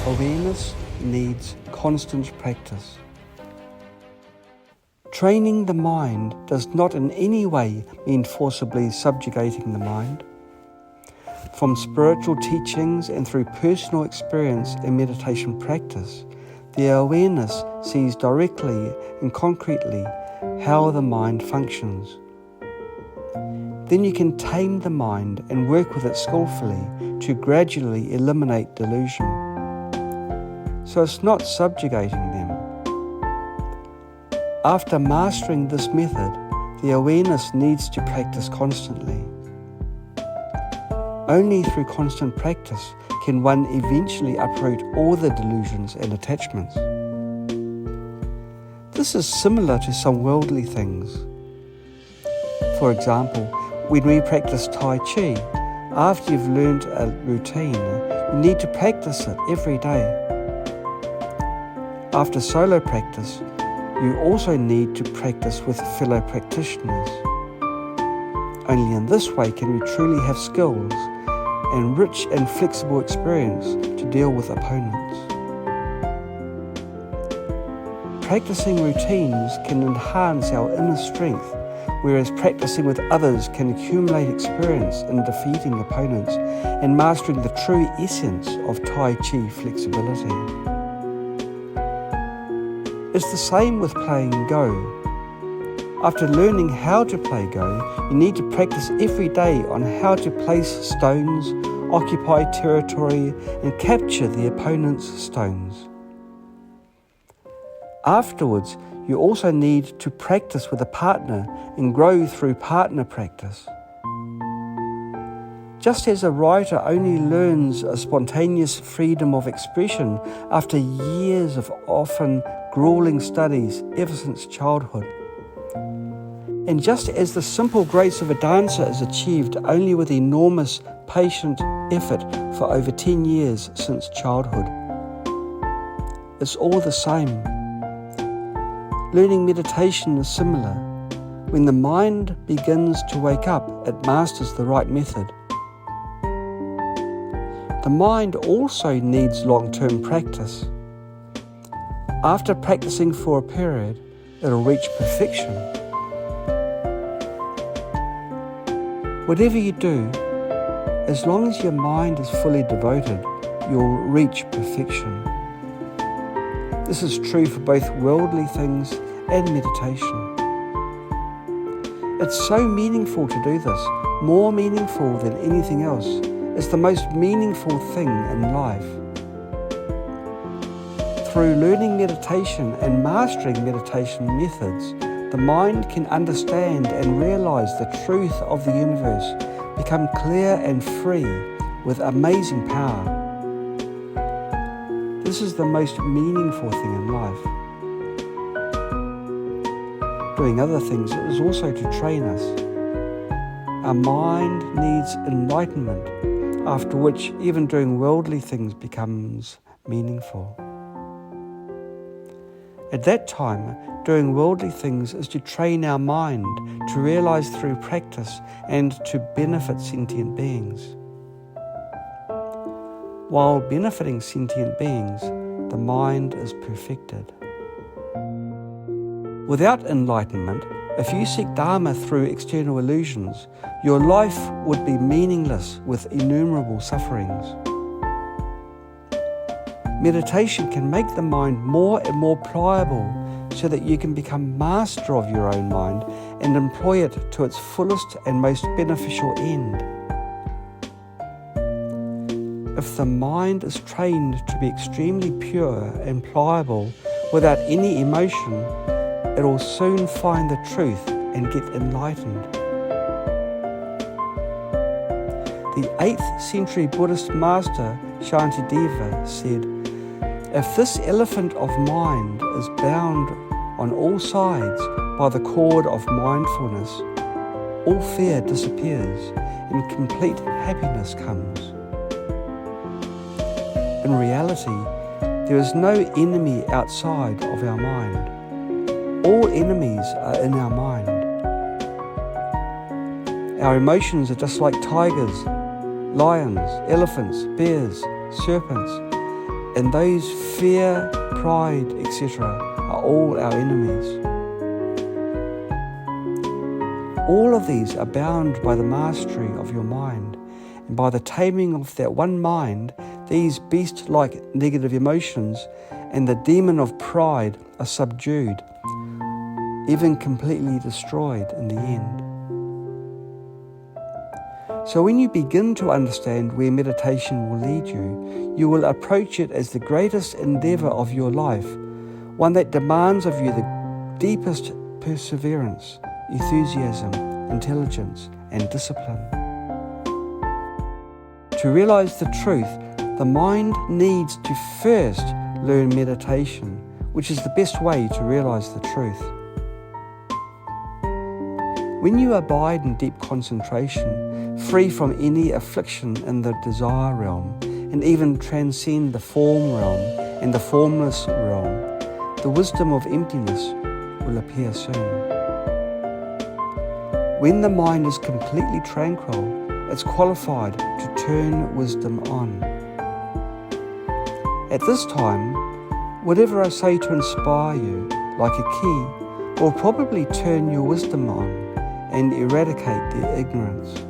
Awareness needs constant practice. Training the mind does not in any way mean forcibly subjugating the mind. From spiritual teachings and through personal experience and meditation practice, the awareness sees directly and concretely how the mind functions. Then you can tame the mind and work with it skillfully to gradually eliminate delusion. So it's not subjugating them. After mastering this method, the awareness needs to practice constantly. Only through constant practice can one eventually uproot all the delusions and attachments. This is similar to some worldly things. For example, when we practice Tai Chi, after you've learned a routine, you need to practice it every day. After solo practice, you also need to practice with fellow practitioners. Only in this way can we truly have skills and rich and flexible experience to deal with opponents. Practicing routines can enhance our inner strength, whereas practicing with others can accumulate experience in defeating opponents and mastering the true essence of Tai Chi flexibility. It's the same with playing Go. After learning how to play Go, you need to practice every day on how to place stones, occupy territory, and capture the opponent's stones. Afterwards, you also need to practice with a partner and grow through partner practice. Just as a writer only learns a spontaneous freedom of expression after years of often grueling studies ever since childhood, and just as the simple grace of a dancer is achieved only with enormous patient effort for over 10 years since childhood, it's all the same. Learning meditation is similar. When the mind begins to wake up, it masters the right method. The mind also needs long-term practice. After practicing for a period, it'll reach perfection. Whatever you do, as long as your mind is fully devoted, you'll reach perfection. This is true for both worldly things and meditation. It's so meaningful to do this, more meaningful than anything else. It's the most meaningful thing in life. Through learning meditation and mastering meditation methods, the mind can understand and realize the truth of the universe, become clear and free with amazing power. This is the most meaningful thing in life. Doing other things is also to train us. Our mind needs enlightenment, after which even doing worldly things becomes meaningful. At that time, doing worldly things is to train our mind to realize through practice and to benefit sentient beings. While benefiting sentient beings, the mind is perfected. Without enlightenment, if you seek Dharma through external illusions, your life would be meaningless with innumerable sufferings. Meditation can make the mind more and more pliable so that you can become master of your own mind and employ it to its fullest and most beneficial end. If the mind is trained to be extremely pure and pliable without any emotion, it will soon find the truth and get enlightened. The 8th century Buddhist master Shantideva said, "If this elephant of mind is bound on all sides by the cord of mindfulness, all fear disappears and complete happiness comes." In reality, there is no enemy outside of our mind. All enemies are in our mind. Our emotions are just like tigers, lions, elephants, bears, serpents, And those fear, pride, etc. are all our enemies. All of these are bound by the mastery of your mind, and by the taming of that one mind, these beast-like negative emotions and the demon of pride are subdued, even completely destroyed in the end. So when you begin to understand where meditation will lead you, you will approach it as the greatest endeavour of your life, one that demands of you the deepest perseverance, enthusiasm, intelligence, and discipline. To realise the truth, the mind needs to first learn meditation, which is the best way to realise the truth. When you abide in deep concentration, free from any affliction in the desire realm, and even transcend the form realm and the formless realm, the wisdom of emptiness will appear soon. When the mind is completely tranquil, it's qualified to turn wisdom on. At this time, whatever I say to inspire you, like a key, will probably turn your wisdom on and eradicate their ignorance.